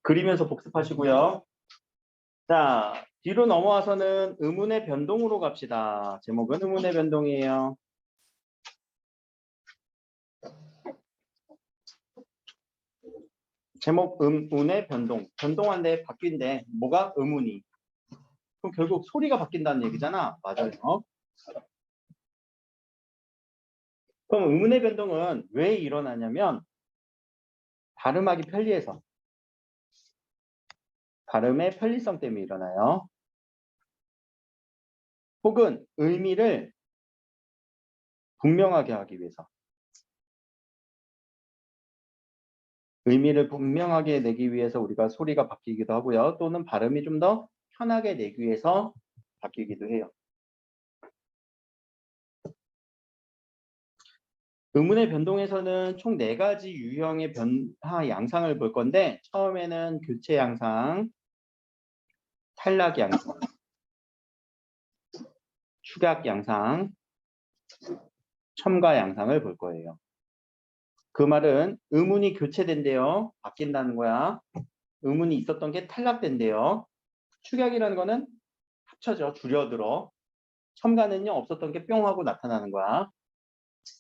그리면서 복습하시고요. 자, 뒤로 넘어와서는 의문의 변동으로 갑시다. 제목은 의문의 변동이에요. 제목 의문의 변동. 변동한데 바뀐데 뭐가 의문이. 그럼 결국 소리가 바뀐다는 얘기잖아. 맞아요. 그럼 의문의 변동은 왜 일어나냐면 발음하기 편리해서. 발음의 편리성 때문에 일어나요. 혹은 의미를 분명하게 하기 위해서. 의미를 분명하게 내기 위해서 우리가 소리가 바뀌기도 하고요. 또는 발음이 좀 더 편하게 내기 위해서 바뀌기도 해요. 의문의 변동에서는 총 4가지 유형의 변화 양상을 볼 건데 처음에는 교체 양상, 탈락 양상, 축약 양상, 첨가 양상을 볼 거예요. 그 말은 의문이 교체된대요. 바뀐다는 거야. 의문이 있었던 게 탈락된대요. 축약이라는 거는 합쳐져, 줄여들어. 첨가는요, 없었던 게 뿅 하고 나타나는 거야.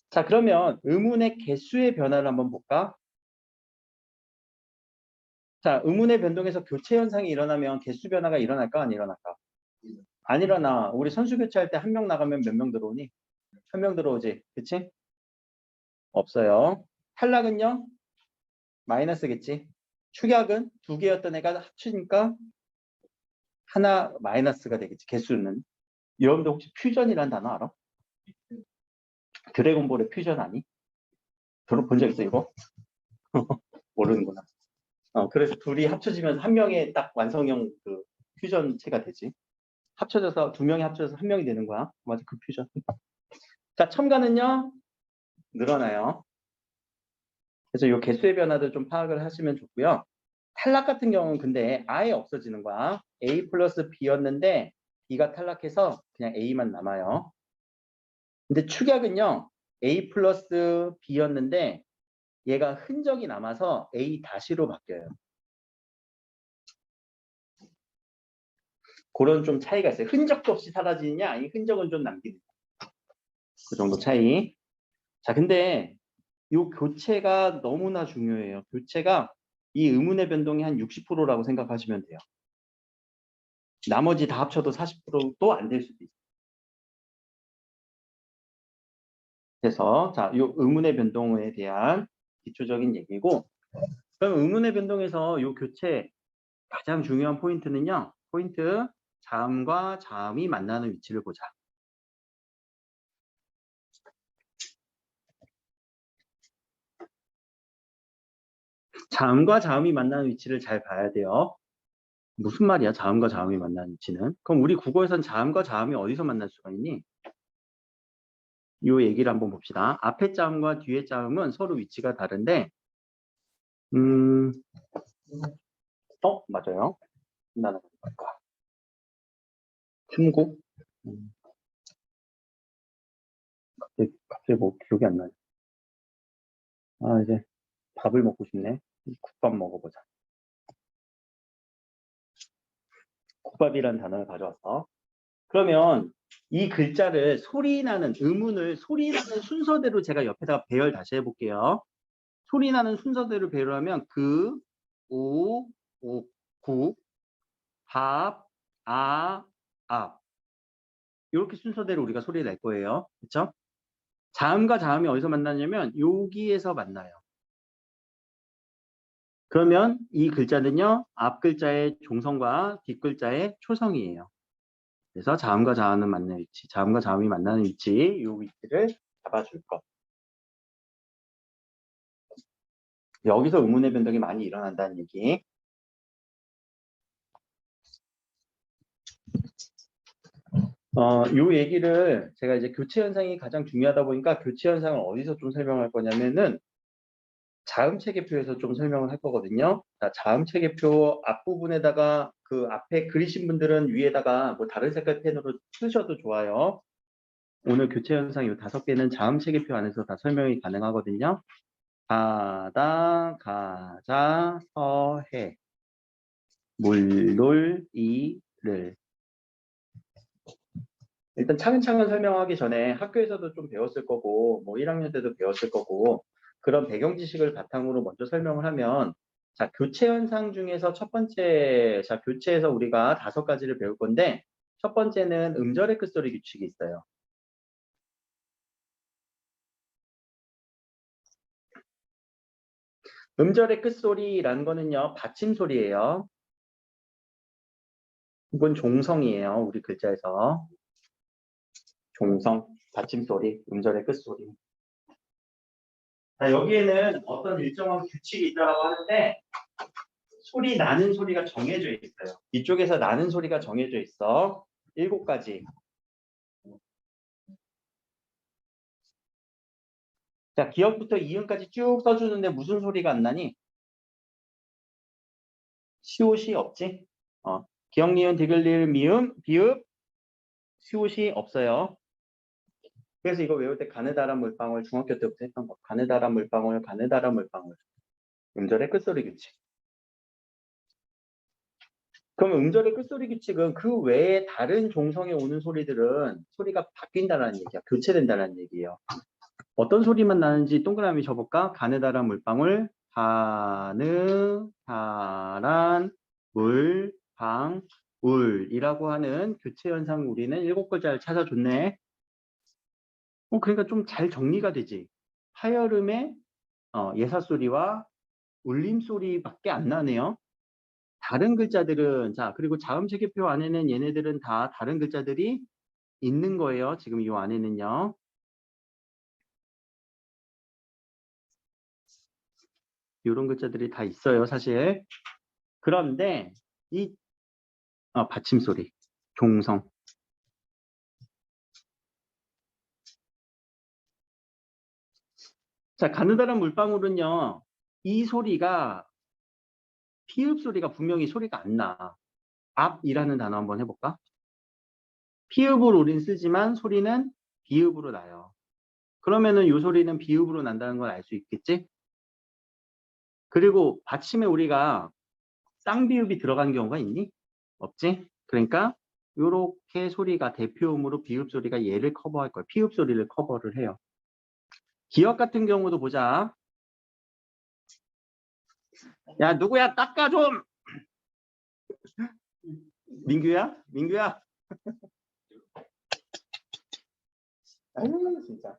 자, 그러면 의문의 개수의 변화를 한번 볼까? 자, 의문의 변동에서 교체 현상이 일어나면 개수 변화가 일어날까? 안 일어날까? 안 일어나. 우리 선수 교체할 때 한 명 나가면 몇 명 들어오니? 한 명 들어오지. 그치? 없어요. 탈락은요? 마이너스겠지. 축약은 2개였던 애가 합치니까 하나 마이너스가 되겠지. 개수는. 여러분들 혹시 퓨전이라는 단어 알아? 드래곤볼의 퓨전 아니? 들어본 적 있어 이거? 모르는구나. 그래서 둘이 합쳐지면 한 명의 딱 완성형 그 퓨전체가 되지. 합쳐져서 2명이 합쳐져서 1명이 되는 거야. 맞아, 그 퓨전. 자, 첨가는요 늘어나요. 그래서 이 개수의 변화도 좀 파악을 하시면 좋고요. 탈락 같은 경우는 근데 아예 없어지는 거야. A 플러스 B였는데 B가 탈락해서 그냥 A만 남아요. 근데 축약은요. A 플러스 B였는데 얘가 흔적이 남아서 A 다시로 바뀌어요. 그런 좀 차이가 있어요. 흔적도 없이 사라지느냐, 이 흔적은 좀 남기는. 그 정도 차이. 자, 근데 이 교체가 너무나 중요해요. 교체가 이 의문의 변동이 한 60%라고 생각하시면 돼요. 나머지 다 합쳐도 40%도 안 될 수도 있어요. 그래서 자, 이 의문의 변동에 대한 기초적인 얘기고, 그럼 의문의 변동에서 이 교체 가장 중요한 포인트는요. 포인트, 자음과 자음이 만나는 위치를 보자. 자음과 자음이 만나는 위치를 잘 봐야 돼요. 무슨 말이야, 자음과 자음이 만나는 위치는? 그럼 우리 국어에선 자음과 자음이 어디서 만날 수가 있니? 이 얘기를 한번 봅시다. 앞에 자음과 뒤에 자음은 서로 위치가 다른데, 맞아요. 나는 뭘까? 중국? 갑자기 뭐 기억이 안 나요. 아, 이제 밥을 먹고 싶네. 국밥 먹어보자. 국밥이라는 단어를 가져왔어. 그러면 이 글자를 소리나는 의문을 소리나는 순서대로 제가 옆에다가 배열 다시 해볼게요. 소리나는 순서대로 배열하면 그, 오, 국, 밥, 앞. 이렇게 순서대로 우리가 소리를 낼 거예요. 그렇죠? 자음과 자음이 어디서 만나냐면 여기에서 만나요. 그러면 이 글자는요. 앞 글자의 종성과 뒷 글자의 초성이에요. 그래서 자음과 자음은 만나는 위치, 자음과 자음이 만나는 위치, 이 위치를 잡아줄 것. 여기서 의문의 변동이 많이 일어난다는 얘기. 이 얘기를 제가 이제 교체 현상이 가장 중요하다 보니까 교체 현상을 어디서 좀 설명할 거냐면은 자음 체계표에서 좀 설명을 할 거거든요. 자, 자음 체계표 앞부분에다가 그 앞에 그리신 분들은 위에다가 뭐 다른 색깔 펜으로 쓰셔도 좋아요. 오늘 교체 현상 이 5개는 자음 체계표 안에서 다 설명이 가능하거든요. 가다, 가자, 서해. 물놀이를. 일단 차근차근 설명하기 전에 학교에서도 좀 배웠을 거고, 뭐 1학년 때도 배웠을 거고, 그런 배경 지식을 바탕으로 먼저 설명을 하면, 자, 교체 현상 중에서 첫 번째, 자, 교체에서 우리가 5가지를 배울 건데, 첫 번째는 음절의 끝소리 규칙이 있어요. 음절의 끝소리라는 거는요, 받침소리예요. 이건 종성이에요, 우리 글자에서. 종성, 받침소리, 음절의 끝소리. 자, 여기에는 어떤 일정한 규칙이 있다고 하는데, 소리 나는 소리가 정해져 있어요. 이쪽에서 나는 소리가 정해져 있어. 7가지. 자, 기역부터 이음까지 쭉 써주는데 무슨 소리가 안 나니? 시옷이 없지? 기역, 니은, 디귿, 리을, 미음, 비읍, 시옷이 없어요. 그래서 이거 외울 때 가느다란 물방울, 중학교 때부터 했던 거. 가느다란 물방울, 가느다란 물방울. 음절의 끝소리 규칙. 그럼 음절의 끝소리 규칙은 그 외에 다른 종성에 오는 소리들은 소리가 바뀐다는 얘기야. 교체된다는 얘기예요. 어떤 소리만 나는지 동그라미 쳐볼까? 가느다란 물방울, 가느다란 물방울이라고 하는 교체 현상 우리는 7글자를 찾아줬네. 그러니까 좀 잘 정리가 되지. 파열음의 예사소리와 울림소리밖에 안 나네요. 다른 글자들은, 자, 그리고 자음체계표 안에는 얘네들은 다 다른 글자들이 있는 거예요. 지금 이 안에는요. 이런 글자들이 다 있어요, 사실. 그런데 이 받침소리, 종성. 자, 가느다란 물방울은요. 이 소리가 피읍 소리가 분명히 소리가 안 나. 앞이라는 단어 한번 해볼까? 피읍으로 우린 쓰지만 소리는 비읍으로 나요. 그러면은 이 소리는 비읍으로 난다는 걸 알 수 있겠지? 그리고 받침에 우리가 쌍비읍이 들어간 경우가 있니? 없지? 그러니까 이렇게 소리가 대표음으로 비읍 소리가 얘를 커버할 거예요. 피읍 소리를 커버를 해요. 기역 같은 경우도 보자. 야, 누구야? 닦아 좀! 민규야? 민규야? 아유, 진짜.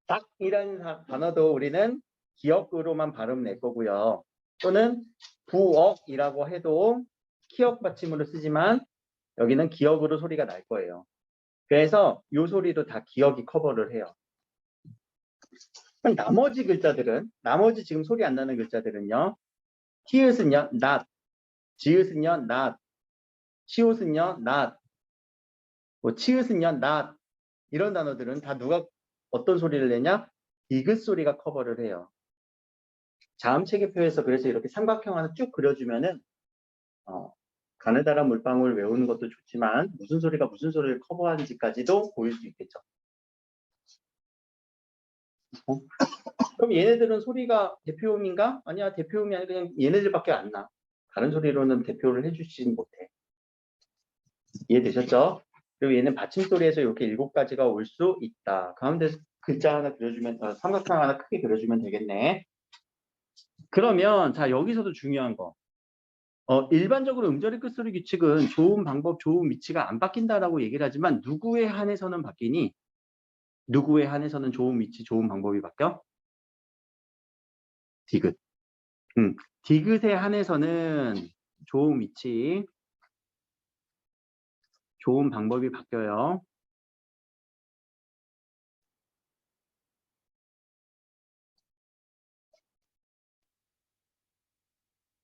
딱이라는 단어도 우리는 기역으로만 발음 낼 거고요. 또는 부억이라고 해도 키역 받침으로 쓰지만 여기는 기역으로 소리가 날 거예요. 그래서 이 소리도 다 기역이 커버를 해요. 나머지 글자들은, 나머지 지금 소리 안 나는 글자들은요. 티읕은요, not. 지읒은요, not. 시옷은요, not. 뭐 치읓은요, not. 이런 단어들은 다 누가 어떤 소리를 내냐? 디귿 소리가 커버를 해요. 자음체계표에서 그래서 이렇게 삼각형 하나 쭉 그려주면은 가느다란 물방울 외우는 것도 좋지만 무슨 소리가 무슨 소리를 커버하는지까지도 보일 수 있겠죠. 그럼 얘네들은 소리가 대표음인가? 아니야, 대표음이 아니라 그냥 얘네들밖에 안 나. 다른 소리로는 대표를 해주지는 못해. 이해되셨죠? 그리고 얘는 받침소리에서 이렇게 7가지가 올 수 있다. 가운데 글자 하나 그려주면, 삼각형 하나 크게 그려주면 되겠네. 그러면 자, 여기서도 중요한 거. 일반적으로 음절의 끝소리 규칙은 좋은 방법, 좋은 위치가 안 바뀐다라고 얘기를 하지만 누구에 한해서는 바뀌니? 누구에 한해서는 좋은 위치, 좋은 방법이 바뀌어? 디귿. 디귿에 한해서는 좋은 위치, 좋은 방법이 바뀌어요.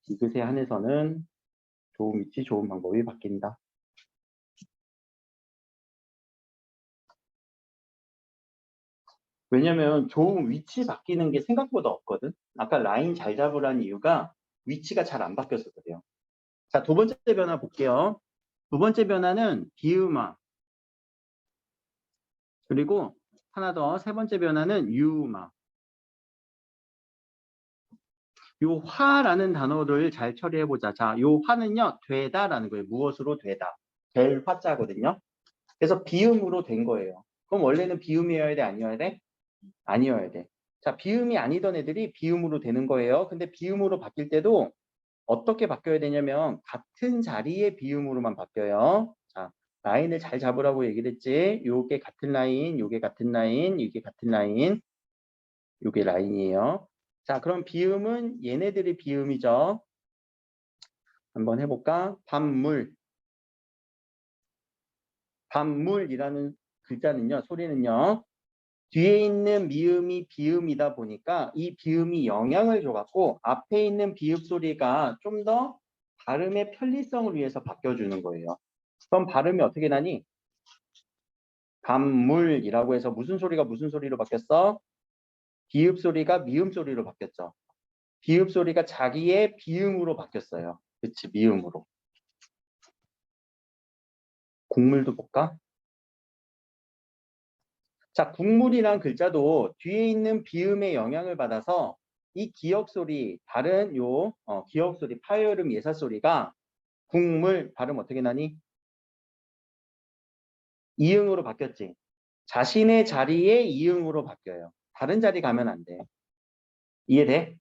디귿에 한해서는 좋은 위치, 좋은 방법이 바뀐다. 왜냐면 좋은 위치 바뀌는 게 생각보다 없거든. 아까 라인 잘 잡으라는 이유가 위치가 잘 안 바뀌어서 그래요. 자, 2번째 변화 볼게요. 2번째 변화는 비음화. 그리고 하나 더, 3번째 변화는 유음화. 요 화라는 단어를 잘 처리해보자. 자, 요 화는요, 되다라는 거예요. 무엇으로 되다. 될 화자거든요. 그래서 비음으로 된 거예요. 그럼 원래는 비음이어야 돼? 아니어야 돼? 아니어야 돼. 자, 비음이 아니던 애들이 비음으로 되는 거예요. 근데 비음으로 바뀔 때도 어떻게 바뀌어야 되냐면 같은 자리의 비음으로만 바뀌어요. 자, 라인을 잘 잡으라고 얘기를 했지. 요게 같은 라인, 요게 같은 라인, 이게 같은 라인, 요게 라인이에요. 자, 그럼 비음은 얘네들이 비음이죠. 한번 해볼까? 밤물. 밤물이라는 글자는요, 소리는요. 뒤에 있는 미음이 비음이다 보니까 이 비음이 영향을 줘갖고 앞에 있는 비읍 소리가 좀 더 발음의 편리성을 위해서 바뀌어주는 거예요. 그럼 발음이 어떻게 나니? 밤물이라고 해서 무슨 소리가 무슨 소리로 바뀌었어? 비읍 소리가 미음 소리로 바뀌었죠. 비읍 소리가 자기의 비음으로 바뀌었어요. 그치, 미음으로. 국물도 볼까? 자, 국물이란 글자도 뒤에 있는 비음의 영향을 받아서 이 기역 소리, 다른 기역 소리, 파열음 예사 소리가 국물 발음 어떻게 나니? 이응으로 바뀌었지. 자신의 자리에 이응으로 바뀌어요. 다른 자리 가면 안 돼. 이해돼?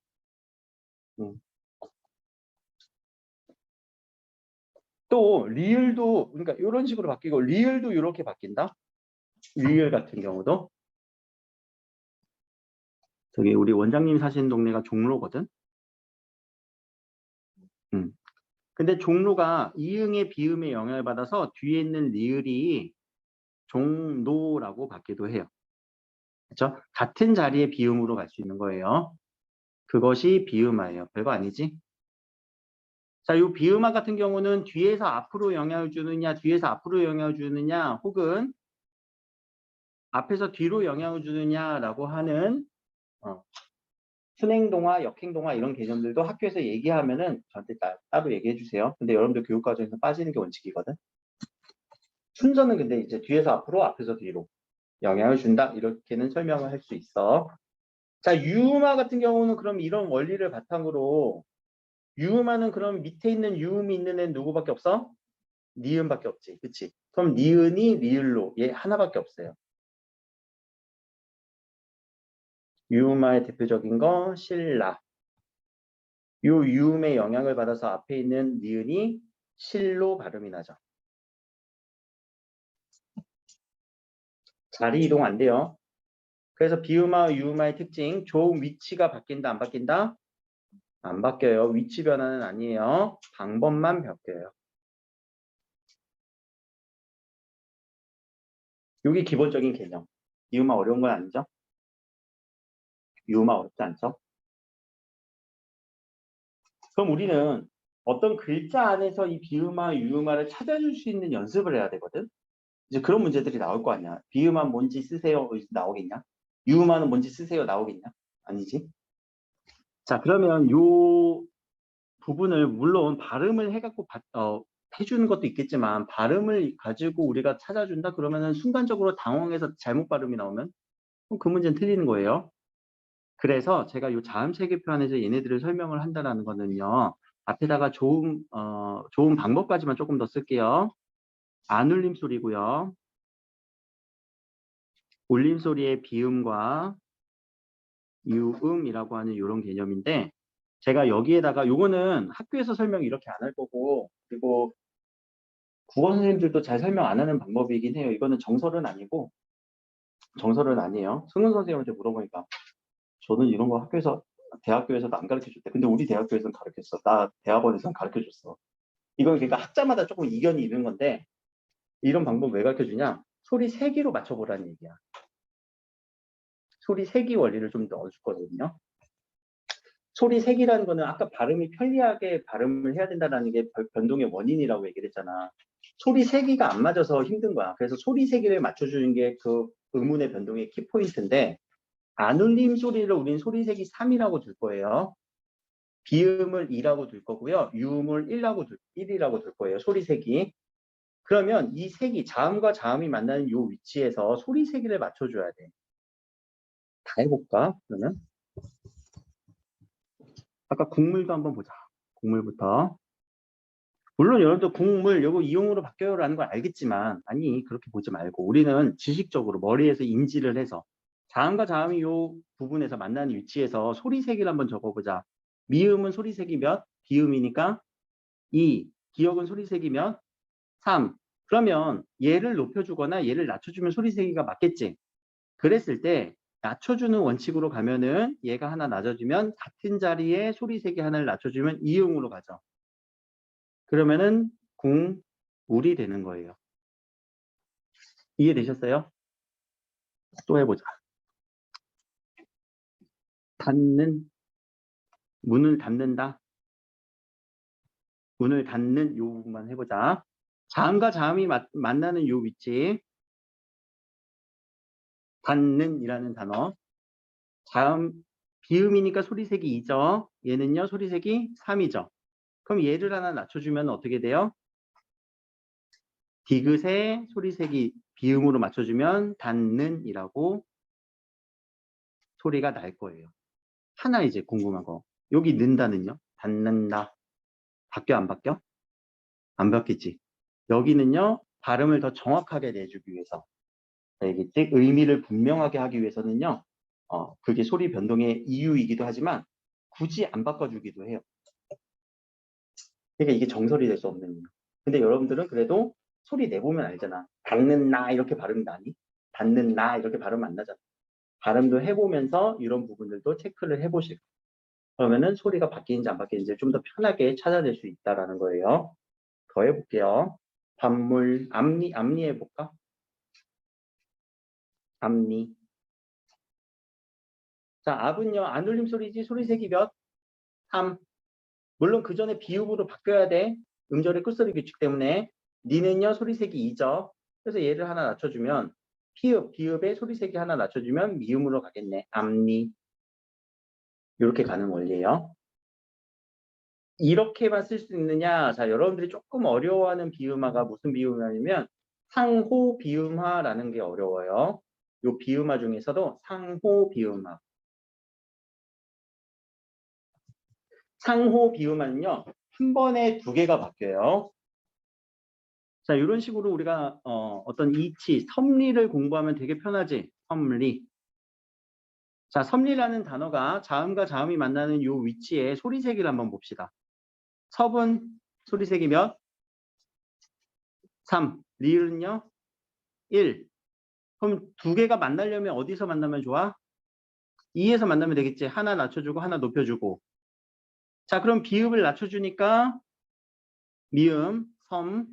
또 리을도 그러니까 이런 식으로 바뀌고 리을도 이렇게 바뀐다. 리을 같은 경우도 저기 우리 원장님 사시는 동네가 종로거든. 근데 종로가 이응의 비음의 영향을 받아서 뒤에 있는 리을이 종노라고 받기도 해요. 그렇죠? 같은 자리의 비음으로 갈 수 있는 거예요. 그것이 비음화예요. 별거 아니지? 자, 이 비음화 같은 경우는 뒤에서 앞으로 영향을 주느냐, 뒤에서 앞으로 영향을 주느냐, 혹은 앞에서 뒤로 영향을 주느냐라고 하는 순행동화, 역행동화 이런 개념들도 학교에서 얘기하면은 저한테 따로 얘기해 주세요. 근데 여러분들 교육과정에서 빠지는 게 원칙이거든. 순서는 근데 이제 뒤에서 앞으로, 앞에서 뒤로 영향을 준다 이렇게는 설명을 할 수 있어. 자, 유음화 같은 경우는 그럼 이런 원리를 바탕으로 유음화는 그럼 밑에 있는 유음이 있는 애는 누구밖에 없어? 니은밖에 없지. 그치? 그럼 니은이 리을로 얘 하나밖에 없어요. 유음화의 대표적인 거 신라. 요 유음의 영향을 받아서 앞에 있는 니은이 실로 발음이 나죠. 자리 이동 안 돼요. 그래서 비음화, 유음화의 특징, 조음 위치가 바뀐다, 안 바뀐다? 안 바뀌어요. 위치 변화는 아니에요. 방법만 바뀌어요. 이게 기본적인 개념. 유음화 어려운 건 아니죠? 유음화 어렵지 않죠? 그럼 우리는 어떤 글자 안에서 이 비음화, 유음화를 찾아줄 수 있는 연습을 해야 되거든? 이제 그런 문제들이 나올 거 아니야. 비음화 뭔지 쓰세요. 나오겠냐? 유음화는 뭔지 쓰세요. 나오겠냐? 아니지. 자, 그러면 요 부분을 물론 발음을 해갖고 해주는 것도 있겠지만 발음을 가지고 우리가 찾아준다 그러면은 순간적으로 당황해서 잘못 발음이 나오면 그럼 그 문제는 틀리는 거예요. 그래서 제가 요 자음 체계표 안에서 얘네들을 설명을 한다는 거는요. 앞에다가 좋은 방법까지만 조금 더 쓸게요. 안 울림 소리고요. 울림 소리의 비음과 유음이라고 하는 이런 개념인데 제가 여기에다가 요거는 학교에서 설명 이렇게 안 할 거고 그리고 국어 선생님들도 잘 설명 안 하는 방법이긴 해요. 이거는 정설은 아니고 정설은 아니에요. 승훈 선생님한테 물어보니까 저는 이런 거 대학교에서도 안 가르쳐줬대. 근데 우리 대학교에서는 가르쳤어. 나 대학원에서는 가르쳐줬어. 이건 그러니까 학자마다 조금 이견이 있는 건데 이런 방법 왜 가르쳐주냐? 소리 세기로 맞춰보라는 얘기야. 소리 세기 원리를 좀 넣어줄 거거든요. 소리 세기라는 거는 아까 발음이 편리하게 발음을 해야 된다는 게 변동의 원인이라고 얘기를 했잖아. 소리 세기가 안 맞아서 힘든 거야. 그래서 소리 세기를 맞춰주는 게 그 음운의 변동의 키포인트인데 안 울림 소리를 우린 소리 세기 3이라고 둘 거예요. 비음을 2라고 둘 거고요. 유음을 1이라고 둘 거예요. 소리 세기. 그러면 이 색이 자음과 자음이 만나는 이 위치에서 소리 세기를 맞춰줘야 돼. 다 해볼까? 그러면 아까 곡물도 한번 보자. 곡물부터. 물론 여러분들 곡물 요거 이용으로 바뀌어요라는 걸 알겠지만 아니 그렇게 보지 말고 우리는 지식적으로 머리에서 인지를 해서 자음과 자음이 요 부분에서 만나는 위치에서 소리세기를 한번 적어보자. 미음은 소리세기 몇? 비음이니까 2. 기억은 소리세기 몇? 3. 그러면 얘를 높여주거나 얘를 낮춰주면 소리세기가 맞겠지. 그랬을 때 낮춰주는 원칙으로 가면은 얘가 하나 낮아지면 같은 자리에 소리세기 하나를 낮춰주면 이음으로 가죠. 그러면은 국물이 되는 거예요. 이해되셨어요? 또 해보자. 닫는, 문을 닫는다. 문을 닫는 요 부분만 해보자. 자음과 자음이 만나는 요 위치. 닫는 이라는 단어. 자음, 비음이니까 소리색이 2죠. 얘는요, 소리색이 3이죠. 그럼 얘를 하나 낮춰주면 어떻게 돼요? 디귿에 소리색이 비음으로 맞춰주면 닫는 이라고 소리가 날 거예요. 하나 이제 궁금한 거. 여기 는다는요? 닫는다. 바뀌어 안 바뀌어? 안 바뀌지. 여기는요. 발음을 더 정확하게 내주기 위해서 알겠지? 의미를 분명하게 하기 위해서는요. 그게 소리 변동의 이유이기도 하지만 굳이 안 바꿔주기도 해요. 그러니까 이게 정설이 될 수 없는 이유. 근데 여러분들은 그래도 소리 내보면 알잖아. 닫는 나 이렇게 발음 나니? 닫는 나 이렇게 발음 안 나잖아. 발음도 해보면서 이런 부분들도 체크를 해보시고 그러면은 소리가 바뀌는지 안 바뀌는지 좀 더 편하게 찾아낼 수 있다라는 거예요. 더 해볼게요. 반물, 앞니 해볼까? 앞니. 자, 앞은요, 안 울림 소리지, 소리색이 몇? 3. 물론 그 전에 비읍으로 바뀌어야 돼. 음절의 끝소리 규칙 때문에. 니는요, 소리색이 2죠. 그래서 얘를 하나 낮춰주면, 피읍, 비읍에 소리색이 하나 낮춰주면 미음으로 가겠네. 앞니. 이렇게 가는 원리예요. 이렇게만 쓸 수 있느냐? 자, 여러분들이 조금 어려워하는 비음화가 무슨 비음화냐면 상호 비음화라는 게 어려워요. 요 비음화 중에서도 상호 비음화. 상호 비음화는요. 한 번에 두 개가 바뀌어요. 자, 이런 식으로 우리가 어떤 이치, 섭리를 공부하면 되게 편하지. 섭리. 자, 섭리라는 단어가 자음과 자음이 만나는 요 위치에 소리세기를 한번 봅시다. 섭은 소리세기 몇? 3. 리을은요? 1. 그럼 두 개가 만나려면 어디서 만나면 좋아? 2에서 만나면 되겠지. 하나 낮춰주고 하나 높여주고. 자, 그럼 비읍을 낮춰주니까 미음, 섬.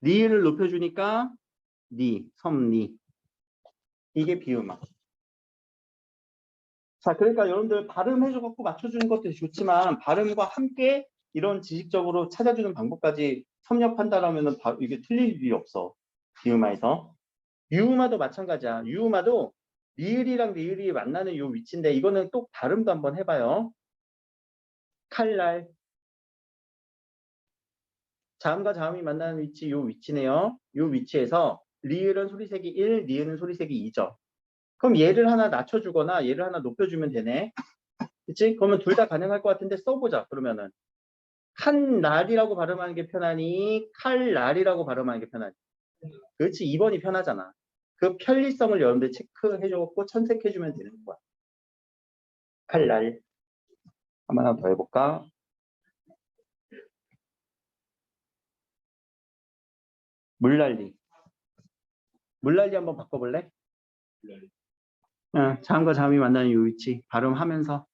리을을 높여주니까 니, 섬니. 이게 비음화. 자, 그러니까 여러분들 발음해줘갖고 맞춰주는 것도 좋지만 발음과 함께 이런 지식적으로 찾아주는 방법까지 섭렵한다라면 이게 틀릴 일이 없어. 비음화에서. 유음화도 마찬가지야. 유음화도 리을이랑 리을이 만나는 요 위치인데 이거는 또 발음도 한번 해봐요. 칼날. 자음과 자음이 만나는 위치 요 위치네요. 요 위치에서 리을은 소리색이 1, 리을은 소리색이 2죠. 그럼 얘를 하나 낮춰주거나 얘를 하나 높여주면 되네. 그치? 그러면 둘 다 가능할 것 같은데 써보자. 그러면은 칸날이라고 발음하는 게 편하니 칼날이라고 발음하는 게 편하니. 그렇지. 2번이 편하잖아. 그 편리성을 여러분들 체크해주고 천색해주면 되는 거야. 칼날. 하나 더 해볼까? 물난리. 물난리 한번 바꿔볼래? 자음과 자음이 만나는 이 위치 발음하면서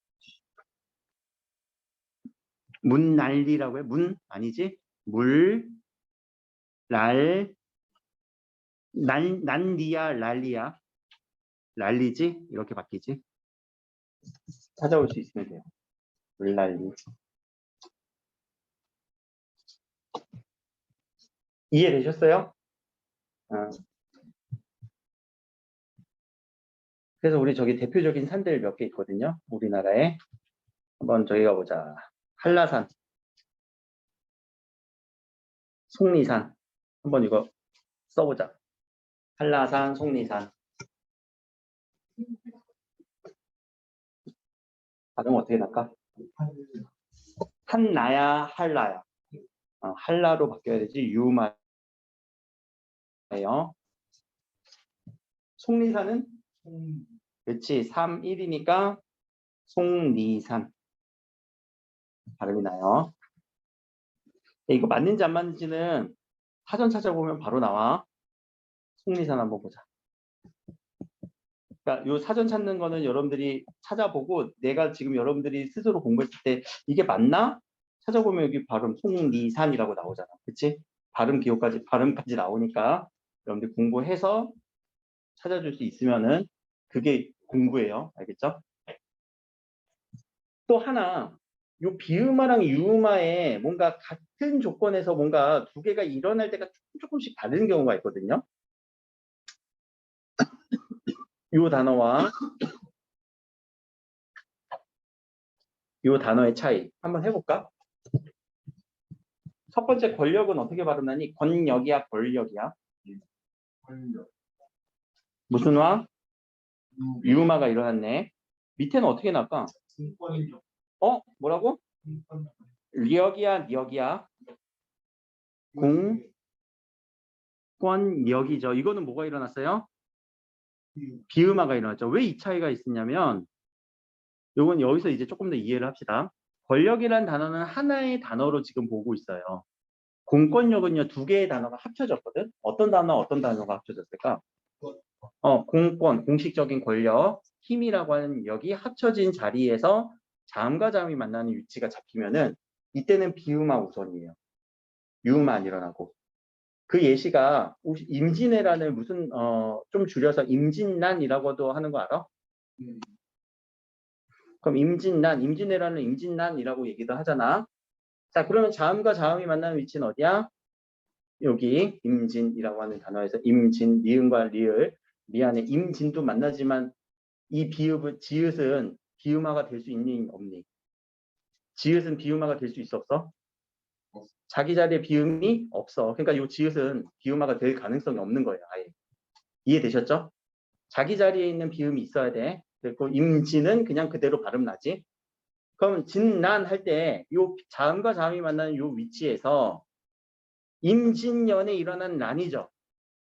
문난리라고 해? 문 아니지? 난리야 랄리야 랄리지? 이렇게 바뀌지? 찾아올 수 있으면 돼요. 물난리. 이해되셨어요? 어. 그래서 우리 저기 대표적인 산들 몇 개 있거든요. 우리나라에. 한번 저희가 보자. 한라산, 속리산. 한번 이거 써보자. 한라산, 속리산. 발음 어떻게 날까? 한나야, 할라야. 할라로 바뀌어야 되지. 유마예요. 속리산은? 그렇지. 3, 1이니까 속리산. 발음이 나요. 이거 맞는지 안 맞는지는 사전 찾아보면 바로 나와. 속리산 한번 보자. 그러니까 요 사전 찾는 거는 여러분들이 찾아보고 내가 지금 여러분들이 스스로 공부했을 때 이게 맞나? 찾아보면 여기 발음 속리산이라고 나오잖아. 그치? 발음까지 나오니까 여러분들 공부해서 찾아줄 수 있으면은 그게 공부예요. 알겠죠? 또 하나, 요 비음화랑 유음화에 뭔가 같은 조건에서 뭔가 두 개가 일어날 때가 조금씩 다른 경우가 있거든요. 요 단어와 요 단어의 차이 한번 해볼까? 첫 번째 권력은 어떻게 발음하니? 권력이야, 권력이야? 무슨 화? 유음화가 일어났네. 밑에는 어떻게 나올까? 뭐라고? 리역이야, 니역이야? 공권력이죠. 이거는 뭐가 일어났어요? 비음화가 일어났죠. 왜 이 차이가 있었냐면 요건 여기서 이제 조금 더 이해를 합시다. 권력이란 단어는 하나의 단어로 지금 보고 있어요. 공권력은요, 두 개의 단어가 합쳐졌거든. 어떤 단어가 합쳐졌을까? 공권, 공식적인 권력, 힘이라고 하는 여기 합쳐진 자리에서 자음과 자음이 만나는 위치가 잡히면은 이때는 비음화 우선이에요. 유음화 안 일어나고. 그 예시가 임진왜란을 무슨 좀 줄여서 임진난이라고도 하는 거 알아? 그럼 임진왜란을 임진난이라고 얘기도 하잖아. 자, 그러면 자음과 자음이 만나는 위치는 어디야? 여기 임진이라고 하는 단어에서 임진, 니은과 리을, 미안해, 임진도 만나지만 이 지읒은 비음화가 될 수 있니 없니? 지읒은 비음화가 될 수 있어 없어? 자기 자리에 비음이 없어. 그러니까 이 지읒은 비음화가 될 가능성이 없는 거예요. 아예. 이해되셨죠? 자기 자리에 있는 비음이 있어야 돼. 그리고 임진은 그냥 그대로 발음 나지. 그럼 진난 할 때 이 자음과 자음이 만나는 이 위치에서 임진년에 일어난 난이죠.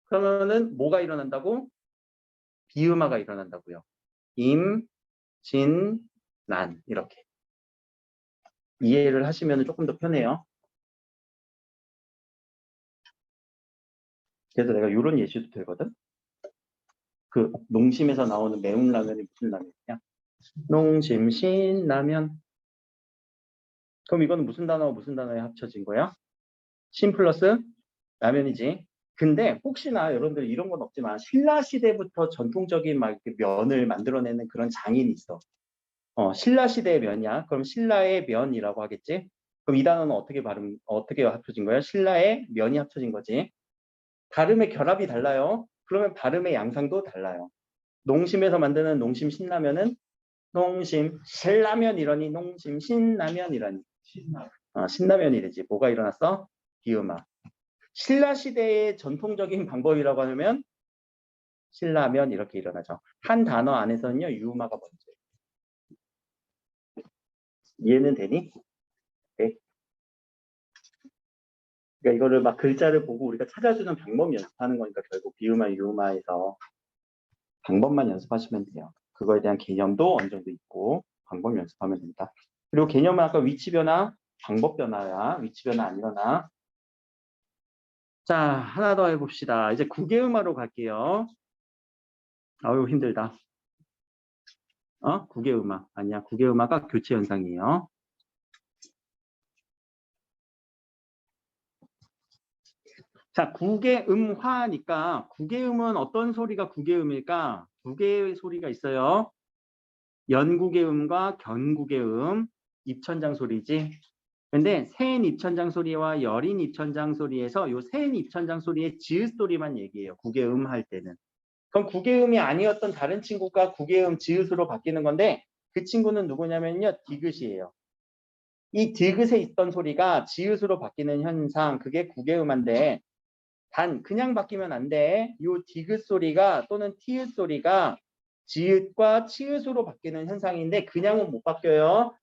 그러면은 뭐가 일어난다고? 비음화가 일어난다고요. 임, 진, 난 이렇게. 이해를 하시면 조금 더 편해요. 그래서 내가 이런 예시도 되거든. 그 농심에서 나오는 매운 라면이 무슨 라면이냐? 농심 신라면. 그럼 이거는 무슨 단어와 무슨 단어에 합쳐진 거야? 신 플러스 라면이지. 근데 혹시나 여러분들 이런 건 없지만 신라 시대부터 전통적인 막 이렇게 면을 만들어내는 그런 장인이 있어. 신라 시대의 면이야. 그럼 신라의 면이라고 하겠지. 그럼 이 단어는 어떻게 합쳐진 거야? 신라의 면이 합쳐진 거지. 발음의 결합이 달라요. 그러면 발음의 양상도 달라요. 농심에서 만드는 농심 신라면은 농심 신라면 이러니 농심 신라면 이러니 신라면이 되지. 뭐가 일어났어? 비음화. 신라 시대의 전통적인 방법이라고 하면 신라면 이렇게 일어나죠. 한 단어 안에서는요 유음화가 먼저예요. 이해는 되니? 네. 그러니까 이거를 막 글자를 보고 우리가 찾아주는 방법 연습하는 거니까 결국 비음화 유음화에서 방법만 연습하시면 돼요. 그거에 대한 개념도 어느 정도 있고 방법 연습하면 됩니다. 그리고 개념은 아까 위치 변화, 방법 변화야. 위치 변화 안 일어나. 자, 하나 더 해봅시다. 이제 국외음화로 갈게요. 아유, 힘들다. 국외음화. 아니야, 국외음화가 교체 현상이에요. 자, 국외음화니까 국외음은 어떤 소리가 국외음일까? 두 개의 소리가 있어요. 연국외음과 견국외음, 입천장 소리지. 근데 센 입천장 소리와 여린 입천장 소리에서 요 센 입천장 소리의 지읒 소리만 얘기해요. 국외음 할 때는. 그럼 국외음이 아니었던 다른 친구가 국외음 지읒으로 바뀌는 건데 그 친구는 누구냐면요. 디귿이에요. 이 디귿에 있던 소리가 지읒으로 바뀌는 현상, 그게 국외음인데 단 그냥 바뀌면 안 돼. 요 디귿 소리가 또는 티읕 소리가 지읒과 치읒으로 바뀌는 현상인데 그냥은 못 바뀌어요.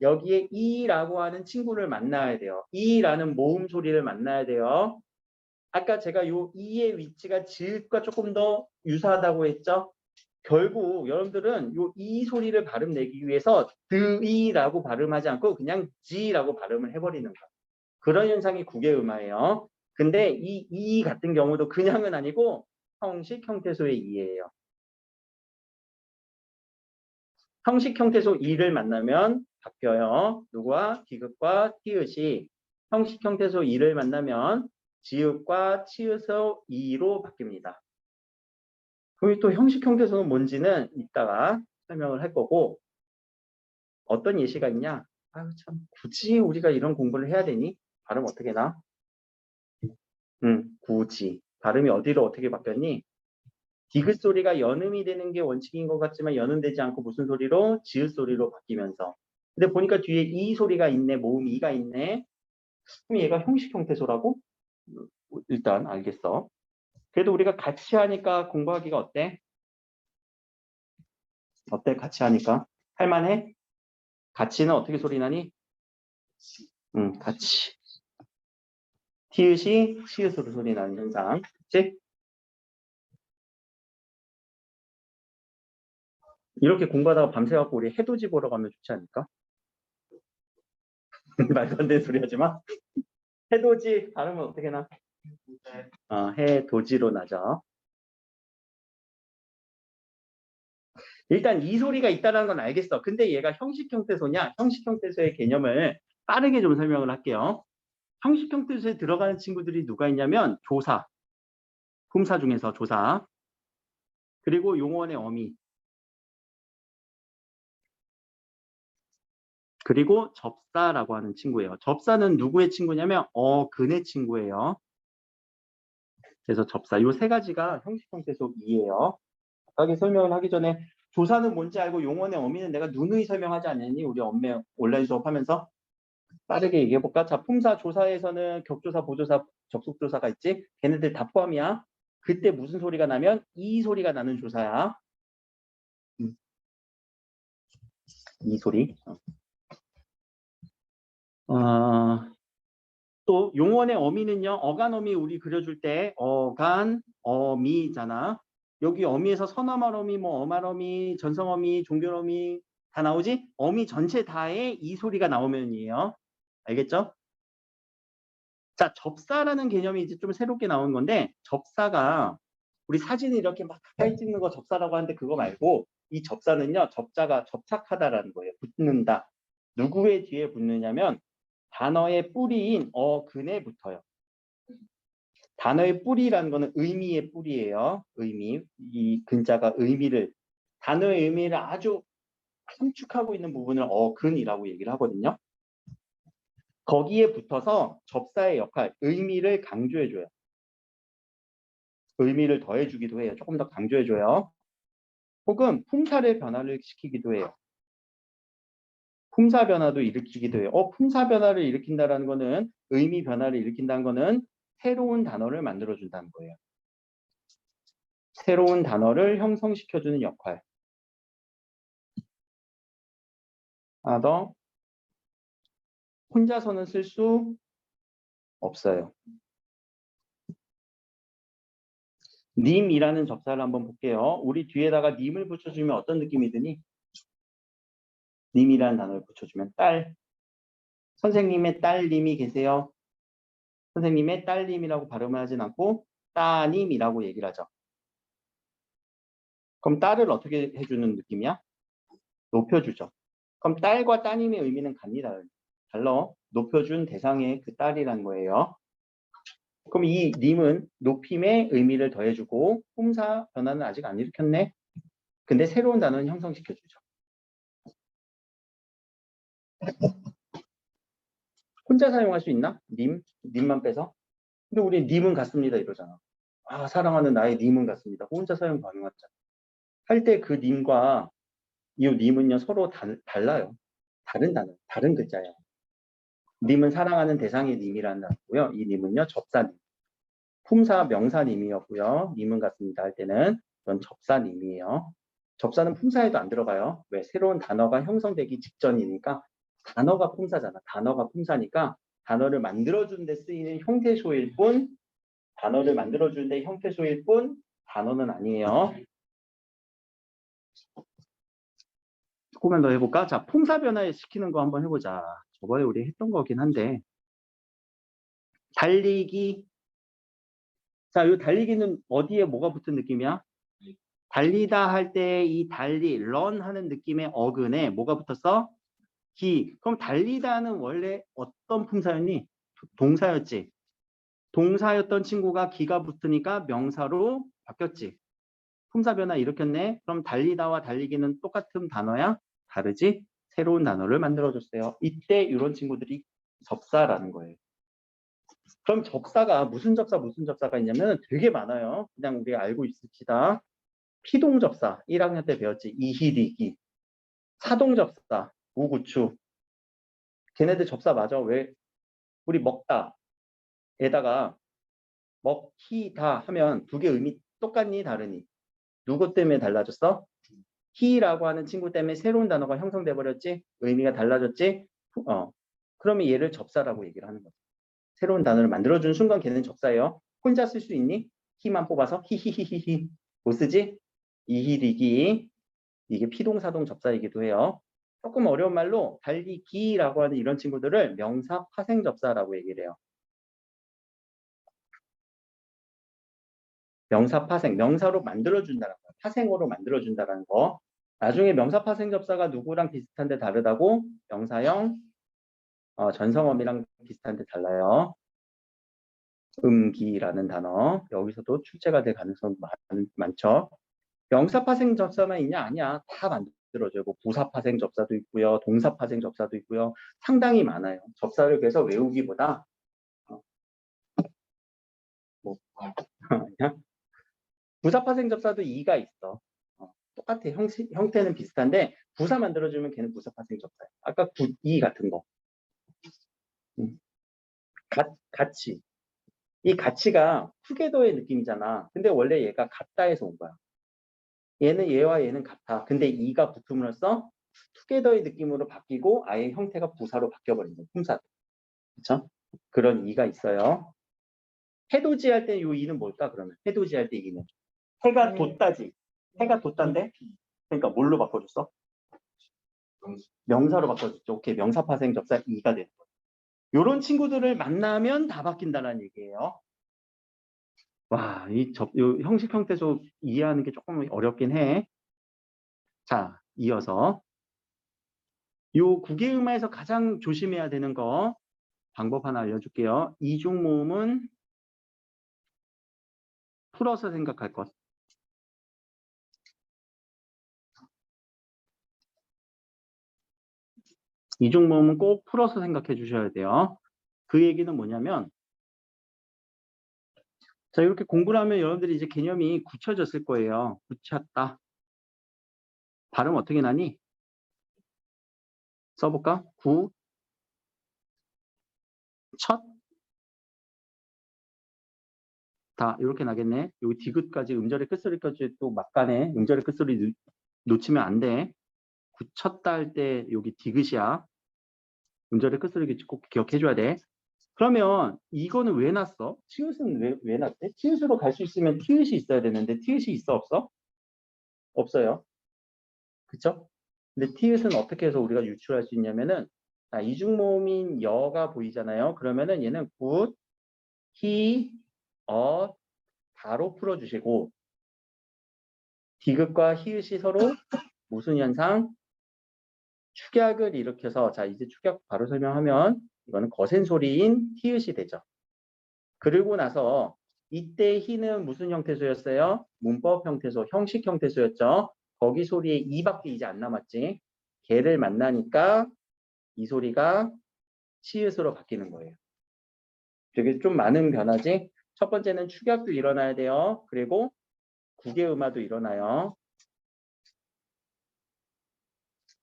여기에 이라고 하는 친구를 만나야 돼요. 이라는 모음 소리를 만나야 돼요. 아까 제가 요 이의 위치가 지읒과 조금 더 유사하다고 했죠. 결국 여러분들은 요 이 소리를 발음 내기 위해서 드이라고 발음하지 않고 그냥 지라고 발음을 해버리는 거예요. 그런 현상이 국외음화예요. 근데 이 같은 경우도 그냥은 아니고 형식 형태소의 이예요. 형식 형태소 이를 만나면 바뀌어요. 누구와? 디귿과 티읕이. 형식 형태소 이를 만나면 지읒과 치읒소 이로 바뀝니다. 그리고 또 형식 형태소는 뭔지는 이따가 설명을 할 거고, 어떤 예시가 있냐? 아유 참, 굳이 우리가 이런 공부를 해야 되니? 발음 어떻게 나? 굳이. 발음이 어디로 어떻게 바뀌었니? 디귿 소리가 연음이 되는 게 원칙인 것 같지만 연음되지 않고 무슨 소리로? 지읒 소리로 바뀌면서. 근데 보니까 뒤에 이 소리가 있네, 모음 이가 있네. 그럼 얘가 형식 형태소라고? 일단 알겠어. 그래도 우리가 같이 하니까 공부하기가 어때? 어때? 같이 하니까? 할만해? 같이는 어떻게 소리 나니? 같이. 티읕이 치읒으로 소리 나는 현상. 그치? 이렇게 공부하다가 밤새갖고 우리 해돋이 보러 가면 좋지 않을까? 말도 안 되는 소리 하지 마. 해돋이 발음은 어떻게 나? 해돋이로 나죠. 일단 이 소리가 있다는 건 알겠어. 근데 얘가 형식 형태소냐? 형식 형태소의 개념을 빠르게 좀 설명을 할게요. 형식 형태소에 들어가는 친구들이 누가 있냐면 조사, 품사 중에서 조사, 그리고 용언의 어미, 그리고 접사라고 하는 친구예요. 접사는 누구의 친구냐면 어근의 친구예요. 그래서 접사, 요 세 가지가 형식 형태소 2예요. 아까 설명을 하기 전에 조사는 뭔지 알고 용언의 어미는 내가 누누이 설명하지 않았니? 우리 엄매 온라인 수업하면서 빠르게 얘기해볼까? 자, 품사 조사에서는 격조사, 보조사, 접속조사가 있지? 걔네들 다 포함이야. 그때 무슨 소리가 나면 이 소리가 나는 조사야. 이 소리. 또 용언의 어미는요. 어간어미 우리 그려줄 때 어간, 어미잖아. 여기 어미에서 선어말어미, 뭐 어말어미, 전성어미, 종결어미 다 나오지? 어미 전체 다에 이 소리가 나오면이에요. 알겠죠? 자, 접사라는 개념이 이제 좀 새롭게 나온 건데 접사가 우리 사진을 이렇게 막 가까이 찍는 거 접사라고 하는데 그거 말고 이 접사는요. 접자가 접착하다라는 거예요. 붙는다. 누구의 뒤에 붙느냐면 단어의 뿌리인 어근에 붙어요. 단어의 뿌리라는 거는 의미의 뿌리예요. 의미. 이 근자가 의미를 단어의 의미를 아주 함축하고 있는 부분을 어근이라고 얘기를 하거든요. 거기에 붙어서 접사의 역할, 의미를 강조해줘요. 의미를 더해주기도 해요. 조금 더 강조해줘요. 혹은 품사의 변화를 시키기도 해요. 품사 변화도 일으키기도 해요. 품사 변화를 일으킨다는 거는 의미 변화를 일으킨다는 거는 새로운 단어를 만들어준다는 거예요. 새로운 단어를 형성시켜주는 역할. 하나 더. 혼자서는 쓸 수 없어요. 님이라는 접사를 한번 볼게요. 우리 뒤에다가 님을 붙여주면 어떤 느낌이 드니? 님이라는 단어를 붙여주면 딸. 선생님의 딸님이 계세요. 선생님의 딸님이라고 발음을 하진 않고 따님이라고 얘기를 하죠. 그럼 딸을 어떻게 해주는 느낌이야? 높여주죠. 그럼 딸과 따님의 의미는 갑니다. 달라. 높여준 대상의 그 딸이란 거예요. 그럼 이 님은 높임의 의미를 더해주고 품사 변화는 아직 안 일으켰네. 근데 새로운 단어는 형성시켜주죠. 혼자 사용할 수 있나? 님만 빼서? 근데 우리 님은 같습니다 이러잖아. 사랑하는 나의 님은 같습니다. 혼자 사용 가능하죠. 할 때 그 님과 이 님은요 서로 달라요. 다른 단어, 다른 글자예요. 님은 사랑하는 대상의 님이라는 단어고요. 이 님은요 접사님. 품사 명사님이었고요. 님은 같습니다 할 때는 이건 접사님이에요. 접사는 품사에도 안 들어가요. 왜? 새로운 단어가 형성되기 직전이니까 단어가 품사잖아. 단어가 품사니까 단어를 만들어주는 데 쓰이는 형태소일 뿐, 단어를 만들어주는 데 형태소일 뿐, 단어는 아니에요. 조금만 더 해볼까? 자, 품사 변화 시키는 거 한번 해보자. 저번에 우리 했던 거긴 한데. 달리기. 자, 이 달리기는 어디에 뭐가 붙은 느낌이야? 달리다 할 때 이 달리, run 하는 느낌의 어근에 뭐가 붙었어? 기. 그럼 달리다는 원래 어떤 품사였니? 동사였지. 동사였던 친구가 기가 붙으니까 명사로 바뀌었지. 품사 변화 일으켰네. 그럼 달리다와 달리기는 똑같은 단어야? 다르지? 새로운 단어를 만들어줬어요. 이때 이런 친구들이 접사라는 거예요. 그럼 접사가 무슨 접사가 있냐면 되게 많아요. 그냥 우리가 알고 있읍시다. 피동접사 1학년 때 배웠지. 이희리기. 사동접사 우구추. 걔네들 접사 맞아. 왜? 우리 먹다 에다가 먹히다 하면 두 개 의미 똑같니 다르니? 누구 때문에 달라졌어? he라고 하는 친구 때문에 새로운 단어가 형성돼 버렸지? 의미가 달라졌지? 그러면 얘를 접사라고 얘기를 하는 거죠. 새로운 단어를 만들어주는 순간 걔는 접사예요. 혼자 쓸 수 있니? he만 뽑아서 히히히히히 못 쓰지? 이히리기. 이게 피동사동 접사이기도 해요. 조금 어려운 말로 달리기라고 하는 이런 친구들을 명사 파생 접사라고 얘기를 해요. 명사 파생, 명사로 만들어준다는 거, 파생어로 만들어준다는 거. 나중에 명사 파생 접사가 누구랑 비슷한데 다르다고? 명사형 전성어미랑 비슷한데 달라요. 음기라는 단어. 여기서도 출제가 될 가능성이 많죠. 명사 파생 접사만 있냐? 아니야. 다 만들어줘요. 뭐 부사 파생 접사도 있고요. 동사 파생 접사도 있고요. 상당히 많아요. 접사를 그래서 외우기보다 뭐 부사 파생 접사도 이가 있어. 똑같아. 형태는 비슷한데 부사 만들어주면 걔는 부사 파생 접사야. 아까 이 같은 거. 가치. 이 가치가 투게더의 느낌이잖아. 근데 원래 얘가 같다에서 온 거야. 얘는 얘와 얘는 같아. 근데 이가 붙음으로써 투게더의 느낌으로 바뀌고 아예 형태가 부사로 바뀌어버린 거야. 품사. 그렇죠? 그런 이가 있어요. 해돋이 할 때 이 이는 뭘까 그러면? 해돋이 할 때 이는 해가 돋다지. 해가 돋단데? 그러니까 뭘로 바꿔줬어? 명사로 바꿔줬죠. 오케이. 명사 파생 접사 이가 되는 거야. 이런 친구들을 만나면 다 바뀐다는 얘기예요. 와, 이 형식 형태소 이해하는 게 조금 어렵긴 해. 자, 이어서 요 국외음화에서 가장 조심해야 되는 거 방법 하나 알려줄게요. 이중 모음은 풀어서 생각할 것. 이중 모음은 꼭 풀어서 생각해 주셔야 돼요. 그 얘기는 뭐냐면 자, 이렇게 공부를 하면 여러분들이 이제 개념이 굳혀졌을 거예요. 굳혔다. 발음 어떻게 나니? 써볼까? 첫, 다 이렇게 나겠네. 여기 디귿까지 음절의 끝소리까지 또 막간에 음절의 끝소리 놓치면 안 돼. 굳혔다 할 때 여기 디귿이야. 음절의 끝소리 꼭 기억해줘야 돼. 그러면 이거는 왜 났어? 티읕은 왜 났대? 티읕으로 갈 수 있으면 티읕이 있어야 되는데 티읕이 있어 없어? 없어요. 그쵸? 근데 티읕은 어떻게 해서 우리가 유출할 수 있냐면은 이중모음인 여가 보이잖아요. 그러면은 얘는 굿, 히, 다로 풀어주시고 디귿과 히읗이 서로 무슨 현상? 축약을 일으켜서 자 이제 축약 바로 설명하면 이거는 거센 소리인 티읕이 되죠. 그리고 나서 이때 히는 무슨 형태소였어요? 문법 형태소, 형식 형태소였죠. 거기 소리에 이밖에 이제 안 남았지. 걔를 만나니까 이 소리가 시읒으로 바뀌는 거예요. 되게 좀 많은 변화지. 첫 번째는 축약도 일어나야 돼요. 그리고 국외음화도 일어나요.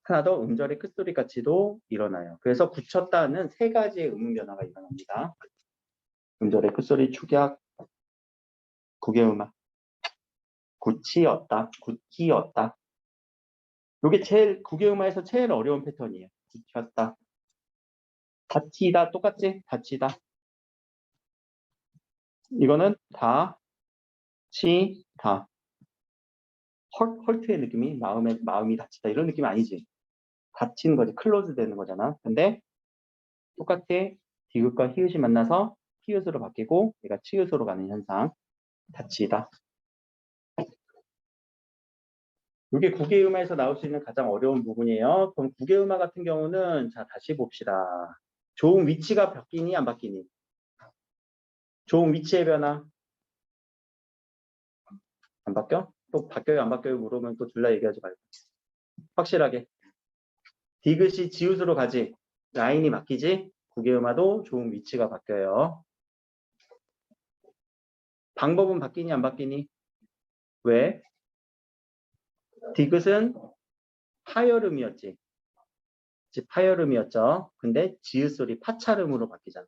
하나 더 음절의 끝소리 가치도 일어나요. 그래서 굳혔다는 세 가지의 음음 변화가 일어납니다. 음절의 끝소리 축약, 국외음화, 굳히었다, 굳히었다. 이게 제일 국외음화에서 제일 어려운 패턴이에요. 굳혔다. 다치다 똑같지? 다치다. 이거는 다치다. 헐트의 느낌이 마음이 다치다 이런 느낌 아니지. 다치는 거지. 클로즈 되는 거잖아. 근데 똑같아. 디귿과 히읗이 만나서 히읗으로 바뀌고 얘가 치읓으로 가는 현상. 다치다. 이게 국외음화에서 나올 수 있는 가장 어려운 부분이에요. 그럼 국외음화 같은 경우는 자 다시 봅시다. 좋은 위치가 바뀌니 안 바뀌니? 좋은 위치의 변화 안 바뀌어? 또 바뀌어요 안 바뀌어요 물으면 또 둘 다 얘기하지 말고 확실하게 디귿이 지읒으로 가지 라인이 바뀌지 국외음화도 좋은 위치가 바뀌어요. 방법은 바뀌니 안 바뀌니? 왜? 디귿은 파열음이었지. 파열음이었죠. 근데 지읒 소리 파찰음으로 바뀌잖아.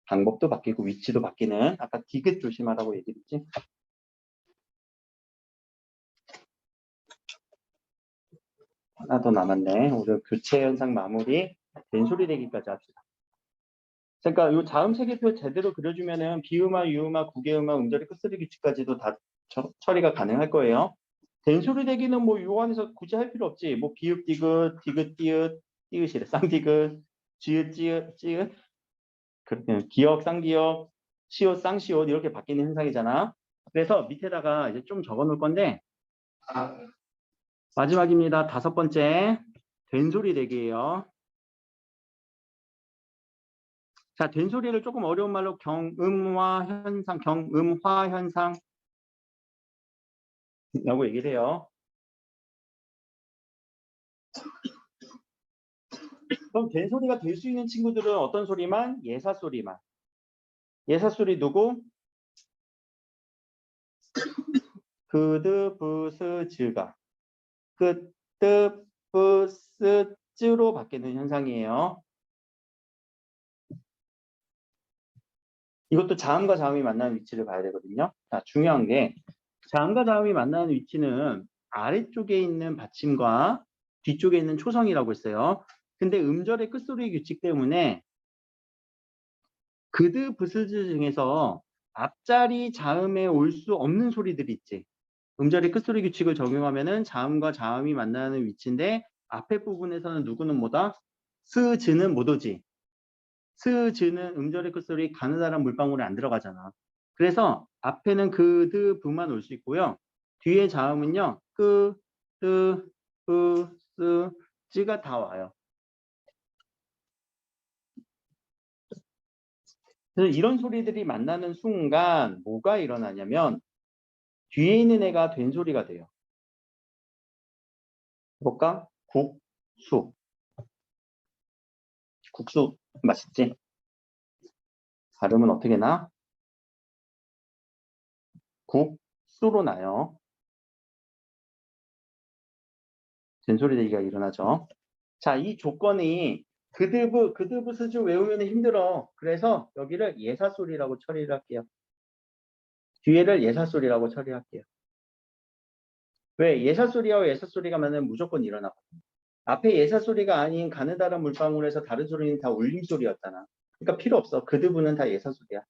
방법도 바뀌고 위치도 바뀌는 아까 디귿 조심하라고 얘기했지. 하나 더 남았네. 오늘 교체 현상 마무리 된소리 되기까지 합시다. 그러니까 이 자음 세계표 제대로 그려주면은 비음화, 유음화, 국외음화, 음절의 끝소리 규칙까지도 다 처리가 가능할 거예요. 된소리 대기는 뭐 요 안에서 굳이 할 필요 없지. 뭐 비읍 디귿, 디귿 띠읒, 띠읒이래. 쌍디귿, 지읒 찌읒, 찌읒. 기역, 쌍기역, 시옷, 쌍시옷 이렇게 바뀌는 현상이잖아. 그래서 밑에다가 이제 좀 적어 놓을 건데 마지막입니다. 5번째 된소리 대기예요. 자, 된소리를 조금 어려운 말로 경음화 현상, 경음화 현상 라고 얘기를 해요. 그럼 된소리가 될 수 있는 친구들은 어떤 소리만? 예사소리만. 예사소리 누구? 그드, 부스, 즈가. 그드, 부스, 즈로 바뀌는 현상이에요. 이것도 자음과 자음이 만나는 위치를 봐야 되거든요. 자, 중요한 게 자음과 자음이 만나는 위치는 아래쪽에 있는 받침과 뒤쪽에 있는 초성이라고 했어요. 근데 음절의 끝소리 규칙 때문에 그드, 부스즈 중에서 앞자리 자음에 올 수 없는 소리들이 있지. 음절의 끝소리 규칙을 적용하면은 자음과 자음이 만나는 위치인데 앞에 부분에서는 누구는 뭐다? 스, 즈는 못 오지. 스, 즈는 음절의 끝소리 가느다란 물방울에 안 들어가잖아. 그래서 앞에는 그, 드, 부만 올 수 있고요. 뒤에 자음은요. 끄, 뜨, 뿌, 스, 찌가 다 와요. 그래서 이런 소리들이 만나는 순간 뭐가 일어나냐면 뒤에 있는 애가 된 소리가 돼요. 해볼까? 국수. 국수 맛있지? 발음은 어떻게 나? 국수로 나요. 된소리 대기가 일어나죠. 자, 이 조건이 그드브 스즈 외우면 힘들어. 그래서 여기를 예사소리라고 처리를 할게요. 뒤에를 예사소리라고 처리할게요. 왜? 예사소리와 예사소리가 만나면 무조건 일어나거든요. 앞에 예사소리가 아닌 가느다란 물방울에서 다른 소리는 다 울림소리였잖아. 그러니까 필요 없어. 그드브는 다 예사소리야.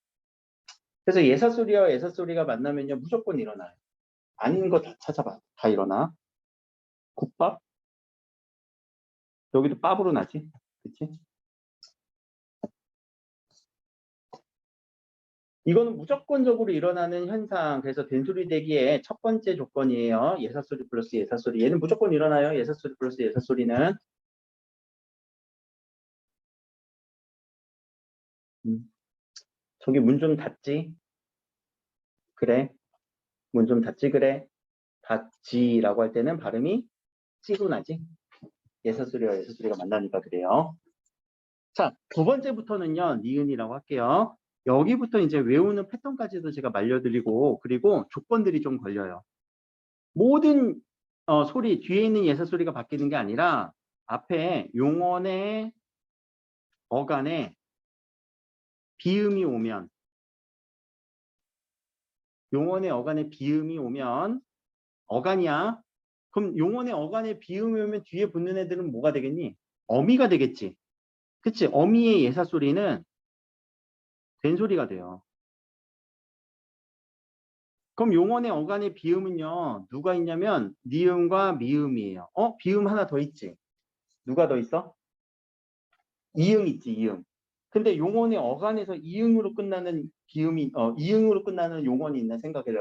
그래서 예사소리와 예사소리가 만나면요 무조건 일어나요. 아닌 거 다 찾아봐. 다 일어나. 국밥? 여기도 밥으로 나지. 그치? 이거는 무조건적으로 일어나는 현상. 그래서 된소리 대기의 첫 번째 조건이에요. 예사소리 플러스 예사소리. 얘는 무조건 일어나요. 예사소리 플러스 예사소리는. 저기 문 좀 닫지? 그래. 문 좀 닫지? 그래. 닫지라고 할 때는 발음이 찌로 나지. 예사소리와 예사소리가 만나니까 그래요. 자, 두 번째부터는요. 니은이라고 할게요. 여기부터 이제 외우는 패턴까지도 제가 말려드리고 그리고 조건들이 좀 걸려요. 모든 소리 뒤에 있는 예사소리가 바뀌는 게 아니라 앞에 용언의 어간에 비음이 오면 용언의 어간에 비음이 오면 어간이야. 그럼 용언의 어간에 비음이 오면 뒤에 붙는 애들은 뭐가 되겠니? 어미가 되겠지. 그치? 어미의 예사 소리는 된소리가 돼요. 그럼 용언의 어간의 비음은요, 누가 있냐면 니음과 미음이에요. 비음 하나 더 있지? 누가 더 있어? 이응 있지, 이응. 근데 용언의 어간에서 이응으로 끝나는 비음이, 이응으로 끝나는 용언이 있나 생각해봐.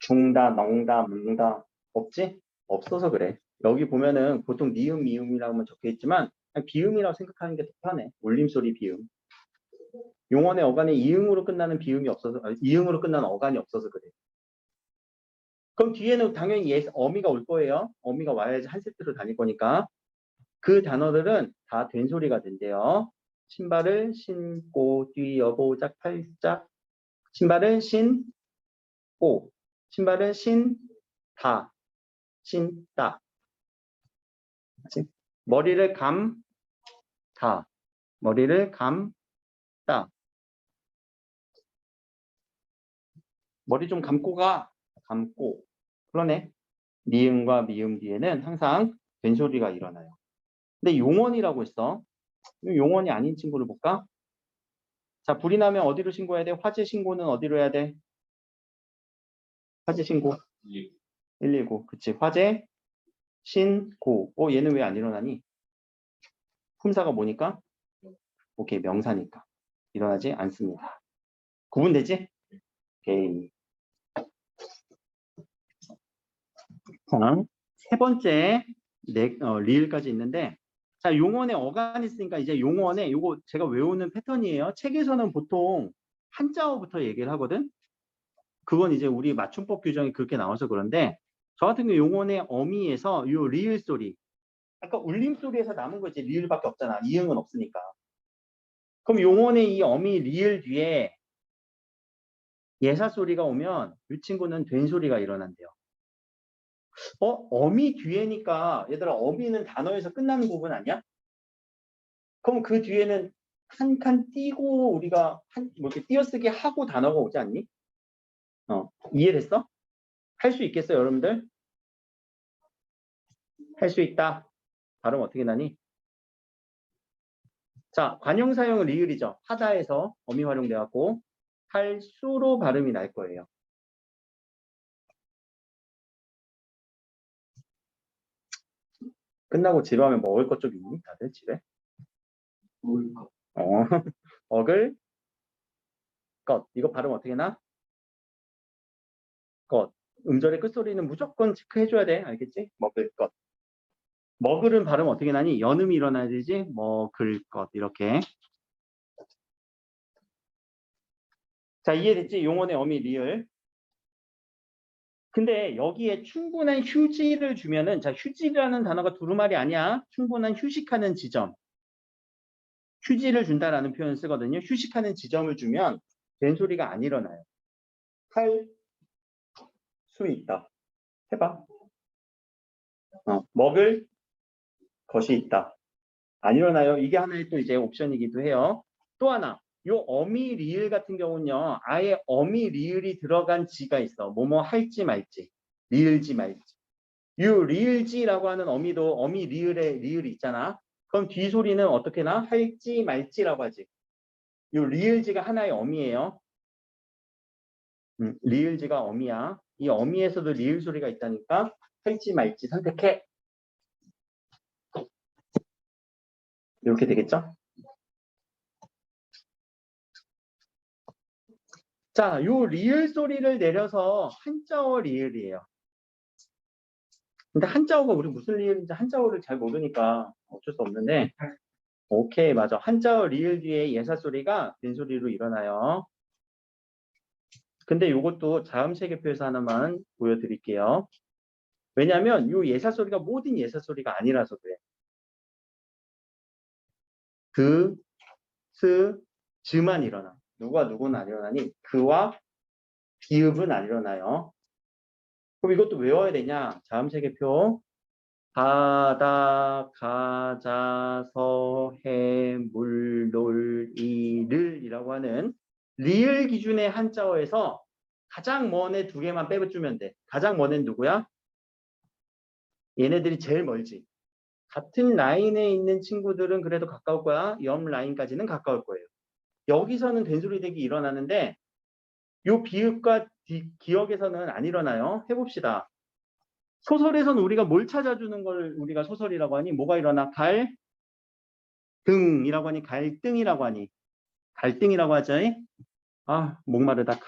중다, 넝다, 뭉다 없지? 없어서 그래. 여기 보면은 보통 니음, 미음이라고만 적혀 있지만 그냥 비음이라고 생각하는 게 더 편해. 울림소리 비음. 용언의 어간에 이응으로 끝나는 비음이 없어서, 이응으로 끝나는 어간이 없어서 그래. 그럼 뒤에는 당연히 어미가 올 거예요. 어미가 와야지 한 세트로 다닐 거니까. 그 단어들은 다 된소리가 된대요. 신발을 신고 뛰어보자 팔짝. 신발은 신고. 신발은 신다. 신다. 그치? 머리를 감다. 머리를 감다. 머리 좀 감고 가. 감고. 그러네. 니음과 미음 뒤에는 항상 된소리가 일어나요. 근데 용언이라고 했어. 용언이 아닌 친구를 볼까? 자, 불이 나면 어디로 신고해야 돼? 화재 신고는 어디로 해야 돼? 화재 신고. 119. 그치. 화재 신고. 얘는 왜 안 일어나니? 품사가 뭐니까? 오케이. 명사니까. 일어나지 않습니다. 구분되지? 오케이. 자, 세 번째 리을까지 있는데, 자, 용언에 어간이 있으니까 이제 용언에 요거 제가 외우는 패턴이에요. 책에서는 보통 한자어부터 얘기를 하거든. 그건 이제 우리 맞춤법 규정이 그렇게 나와서 그런데 저 같은 경우 용언의 어미에서 요 리을 소리, 아까 울림 소리에서 남은 거 이제 리을밖에 없잖아. 이응은 없으니까. 그럼 용언의 이 어미 리을 뒤에 예사 소리가 오면 이 친구는 된 소리가 일어난대요. 어미 뒤에니까 얘들아 어미는 단어에서 끝나는 부분 아니야? 그럼 그 뒤에는 한 칸 띄고 우리가 뭐 이렇게 띄어쓰기 하고 단어가 오지 않니? 이해됐어? 할 수 있겠어 여러분들? 할 수 있다. 발음 어떻게 나니? 자, 관용사용은 리을이죠. 하다에서 어미 활용돼갖고 할 수로 발음이 날 거예요. 끝나고 집에 가면 먹을 것 좀 있니? 다들 집에? 먹을 것. 먹을 것. 이거 발음 어떻게 나? 것. 음절의 끝소리는 무조건 체크해줘야 돼. 알겠지? 먹을 것. 먹을은 발음 어떻게 나니? 연음이 일어나야 되지? 먹을 것. 이렇게. 자, 이해됐지? 용언의 어미 리을. 근데 여기에 충분한 휴지를 주면은, 자, 휴지라는 단어가 두루말이 아니야. 충분한 휴식하는 지점. 휴지를 준다라는 표현을 쓰거든요. 휴식하는 지점을 주면 된소리가 안 일어나요. 할 수 있다. 해봐. 먹을 것이 있다. 안 일어나요. 이게 하나의 또 이제 옵션이기도 해요. 또 하나, 요 어미 리을 같은 경우는요. 아예 어미 리을이 들어간 지가 있어. 뭐뭐 할지 말지. 리을지 말지. 요 리을지라고 하는 어미도 어미 리을의 리을이 있잖아. 그럼 뒤 소리는 어떻게 나? 할지 말지라고 하지. 요 리을지가 하나의 어미예요. 리을지가 어미야. 이 어미에서도 리을 소리가 있다니까 할지 말지 선택해. 이렇게 되겠죠? 자, 요 리을 소리를 내려서 한자어 리을이에요. 근데 한자어가 우리 무슨 리을인지 한자어를 잘 모르니까 어쩔 수 없는데 오케이 맞아. 한자어 리을 뒤에 예사 소리가 된 소리로 일어나요. 근데 요것도 자음체계표에서 하나만 보여드릴게요. 왜냐하면 요 예사 소리가 모든 예사 소리가 아니라서 그래. 그, 스, 즈만 일어나. 누구는 안 일어나니? 그와 비읍은 안 일어나요. 그럼 이것도 외워야 되냐? 자음체계표. 바다, 가자, 서해, 물, 놀, 이를이라고 하는 리을 기준의 한자어에서 가장 먼 애 두 개만 빼주면 돼. 가장 먼 애는 누구야? 얘네들이 제일 멀지. 같은 라인에 있는 친구들은 그래도 가까울 거야. 옆 라인까지는 가까울 거예요. 여기서는 된소리 대기 일어나는데 요 비읍과 기억에서는 안 일어나요. 해봅시다. 소설에서는 우리가 뭘 찾아주는 걸 우리가 소설이라고 하니? 뭐가 일어나? 갈등이라고 하니? 갈등이라고 하니? 갈등이라고 하죠. 아, 목마르다.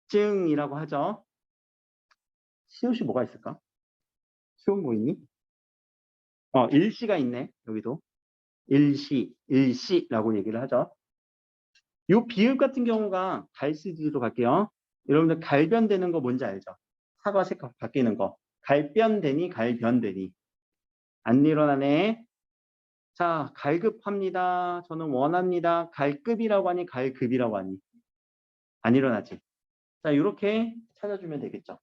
갈증이라고 하죠. 시옷이 뭐가 있을까? 시옷 뭐 있니? 일시가 있네. 여기도. 일시라고 얘기를 하죠. 요 비읍 같은 경우가 갈시디로 갈게요. 여러분들 갈변되는 거 뭔지 알죠? 사과 색깔 바뀌는 거. 갈변되니 갈변되니. 안 일어나네. 자, 갈급합니다. 저는 원합니다. 갈급이라고 하니 갈급이라고 하니. 안 일어나지. 자, 이렇게 찾아주면 되겠죠.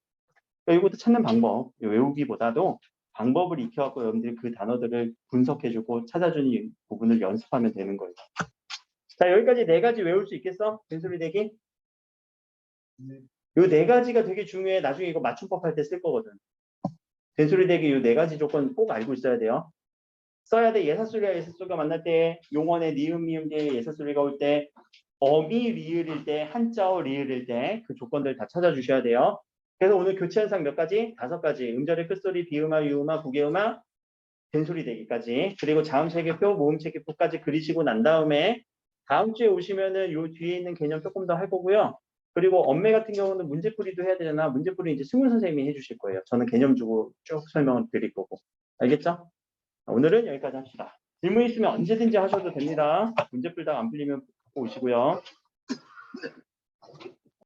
그러니까 이것도 찾는 방법. 외우기보다도 방법을 익혀갖고 여러분들이 그 단어들을 분석해주고 찾아주는 부분을 연습하면 되는 거예요. 자, 여기까지 네 가지 외울 수 있겠어? 된소리 대기? 네. 요 네 가지가 되게 중요해. 나중에 이거 맞춤법 할 때 쓸 거거든. 된소리 대기 요 네 가지 조건 꼭 알고 있어야 돼요. 써야 돼. 예사소리와 예사소리가 만날 때, 용언의 니은, 미음 뒤에 예사소리가 올 때, 어미 리을일 때, 한자어 리을일 때 그 조건들 다 찾아주셔야 돼요. 그래서 오늘 교체 현상 몇 가지? 5가지. 음절의 끝소리, 비음화, 유음화, 부계음화, 된소리 대기까지. 그리고 자음체계표, 모음체계표까지 그리시고 난 다음에 다음 주에 오시면은 요 뒤에 있는 개념 조금 더 할 거고요. 그리고 엄매 같은 경우는 문제풀이도 해야 되잖아. 문제풀이 이제 승훈 선생님이 해주실 거예요. 저는 개념 주고 쭉 설명을 드릴 거고. 알겠죠? 오늘은 여기까지 합시다. 질문 있으면 언제든지 하셔도 됩니다. 문제 풀다가 안 풀리면 갖고 오시고요.